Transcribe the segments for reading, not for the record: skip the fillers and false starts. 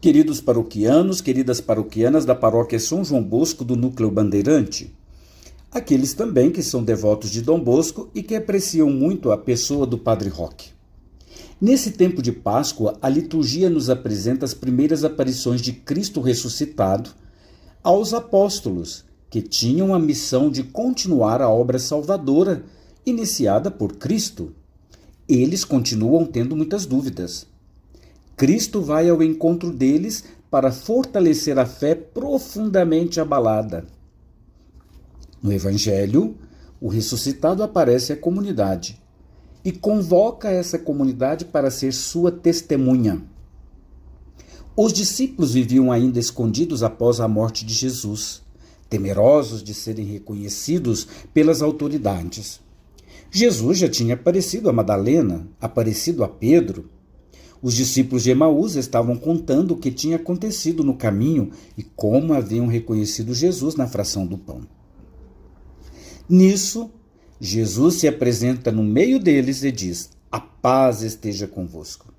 Queridos paroquianos, queridas paroquianas da paróquia São João Bosco do Núcleo Bandeirante, aqueles também que são devotos de Dom Bosco e que apreciam muito a pessoa do Padre Roque. Nesse tempo de Páscoa, a liturgia nos apresenta as primeiras aparições de Cristo ressuscitado aos apóstolos, que tinham a missão de continuar a obra salvadora iniciada por Cristo. Eles continuam tendo muitas dúvidas. Cristo vai ao encontro deles para fortalecer a fé profundamente abalada. No Evangelho, o ressuscitado aparece à comunidade e convoca essa comunidade para ser sua testemunha. Os discípulos viviam ainda escondidos após a morte de Jesus, temerosos de serem reconhecidos pelas autoridades. Jesus já tinha aparecido a Madalena, aparecido a Pedro. Os discípulos de Emaús estavam contando o que tinha acontecido no caminho e como haviam reconhecido Jesus na fração do pão. Nisso, Jesus se apresenta no meio deles e diz: "A paz esteja convosco."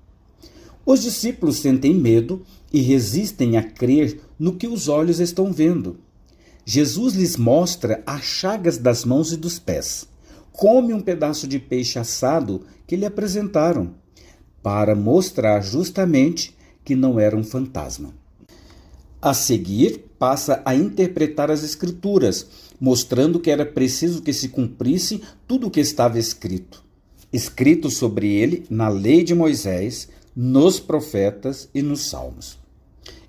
Os discípulos sentem medo e resistem a crer no que os olhos estão vendo. Jesus lhes mostra as chagas das mãos e dos pés. Come um pedaço de peixe assado que lhe apresentaram, para mostrar justamente que não era um fantasma. A seguir, passa a interpretar as Escrituras, mostrando que era preciso que se cumprisse tudo o que estava escrito sobre ele na lei de Moisés, nos profetas e nos salmos.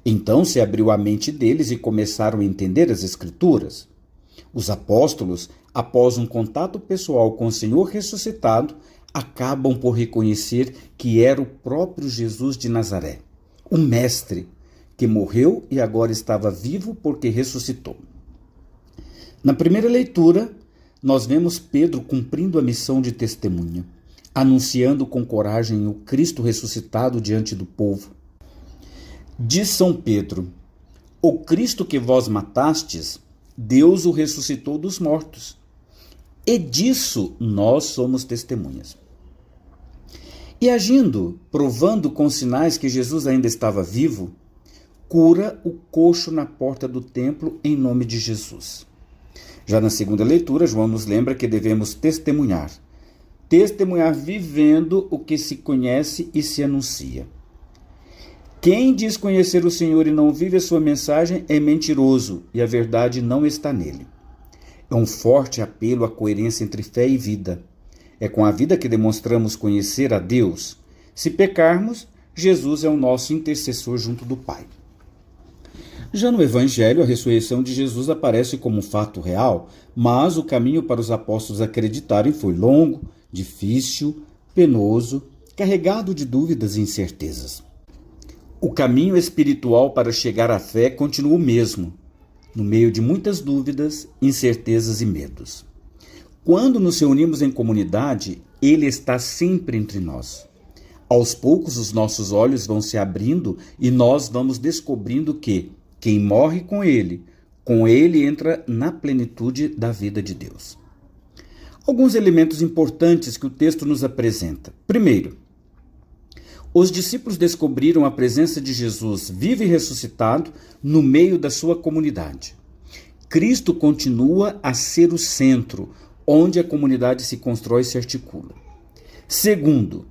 Então se abriu a mente deles e começaram a entender as Escrituras. Os apóstolos, após um contato pessoal com o Senhor ressuscitado, acabam por reconhecer que era o próprio Jesus de Nazaré, o Mestre, que morreu e agora estava vivo porque ressuscitou. Na primeira leitura, nós vemos Pedro cumprindo a missão de testemunha, anunciando com coragem o Cristo ressuscitado diante do povo. Diz São Pedro: "O Cristo que vós matastes, Deus o ressuscitou dos mortos. E disso nós somos testemunhas." E agindo, provando com sinais que Jesus ainda estava vivo, cura o coxo na porta do templo em nome de Jesus. Já na segunda leitura, João nos lembra que devemos testemunhar. Testemunhar vivendo o que se conhece e se anuncia. Quem diz conhecer o Senhor e não vive a sua mensagem é mentiroso e a verdade não está nele. É um forte apelo à coerência entre fé e vida. É com a vida que demonstramos conhecer a Deus. Se pecarmos, Jesus é o nosso intercessor junto do Pai. Já no Evangelho, a ressurreição de Jesus aparece como um fato real, mas o caminho para os apóstolos acreditarem foi longo, difícil, penoso, carregado de dúvidas e incertezas. O caminho espiritual para chegar à fé continua o mesmo, no meio de muitas dúvidas, incertezas e medos. Quando nos reunimos em comunidade, Ele está sempre entre nós. Aos poucos, os nossos olhos vão se abrindo e nós vamos descobrindo que quem morre com Ele entra na plenitude da vida de Deus. Alguns elementos importantes que o texto nos apresenta. Primeiro, os discípulos descobriram a presença de Jesus vivo e ressuscitado no meio da sua comunidade. Cristo continua a ser o centro, onde a comunidade se constrói e se articula. Segundo,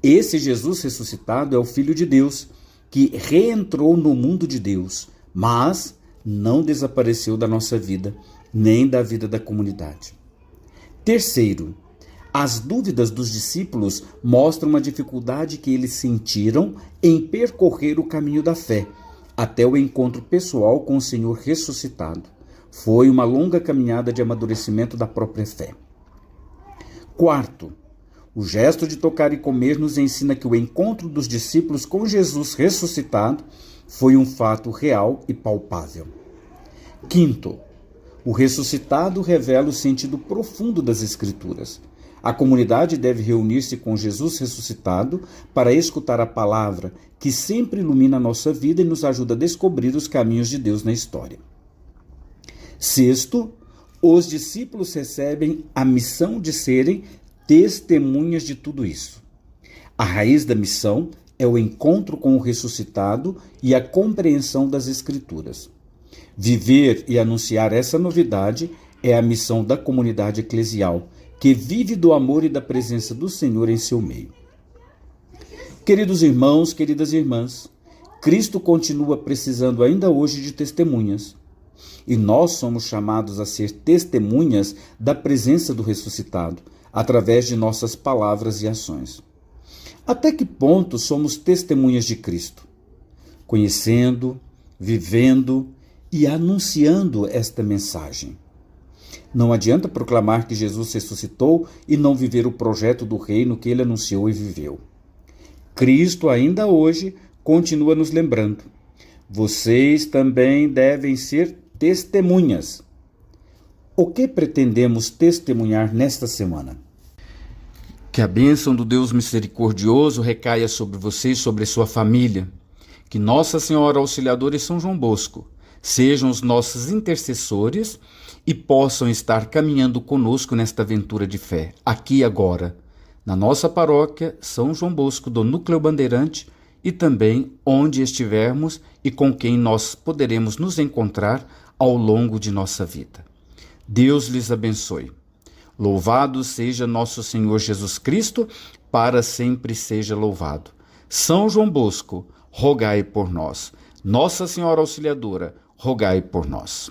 esse Jesus ressuscitado é o Filho de Deus, que reentrou no mundo de Deus, mas não desapareceu da nossa vida, nem da vida da comunidade. Terceiro, as dúvidas dos discípulos mostram a dificuldade que eles sentiram em percorrer o caminho da fé, até o encontro pessoal com o Senhor ressuscitado. Foi uma longa caminhada de amadurecimento da própria fé. Quarto, o gesto de tocar e comer nos ensina que o encontro dos discípulos com Jesus ressuscitado foi um fato real e palpável. Quinto, o ressuscitado revela o sentido profundo das Escrituras. A comunidade deve reunir-se com Jesus ressuscitado para escutar a palavra que sempre ilumina a nossa vida e nos ajuda a descobrir os caminhos de Deus na história. Sexto, os discípulos recebem a missão de serem testemunhas de tudo isso. A raiz da missão é o encontro com o ressuscitado e a compreensão das Escrituras. Viver e anunciar essa novidade é a missão da comunidade eclesial, que vive do amor e da presença do Senhor em seu meio. Queridos irmãos, queridas irmãs, Cristo continua precisando ainda hoje de testemunhas. E nós somos chamados a ser testemunhas da presença do ressuscitado, através de nossas palavras e ações. Até que ponto somos testemunhas de Cristo? Conhecendo, vivendo e anunciando esta mensagem. Não adianta proclamar que Jesus ressuscitou e não viver o projeto do reino que ele anunciou e viveu. Cristo ainda hoje continua nos lembrando: vocês também devem ser testemunhas. O que pretendemos testemunhar nesta semana? Que a bênção do Deus misericordioso recaia sobre você e sobre sua família. Que Nossa Senhora Auxiliadora e São João Bosco sejam os nossos intercessores e possam estar caminhando conosco nesta aventura de fé, aqui e agora, na nossa paróquia São João Bosco do Núcleo Bandeirante e também onde estivermos e com quem nós poderemos nos encontrar ao longo de nossa vida. Deus lhes abençoe. Louvado seja nosso Senhor Jesus Cristo, para sempre seja louvado. São João Bosco, rogai por nós. Nossa Senhora Auxiliadora, rogai por nós.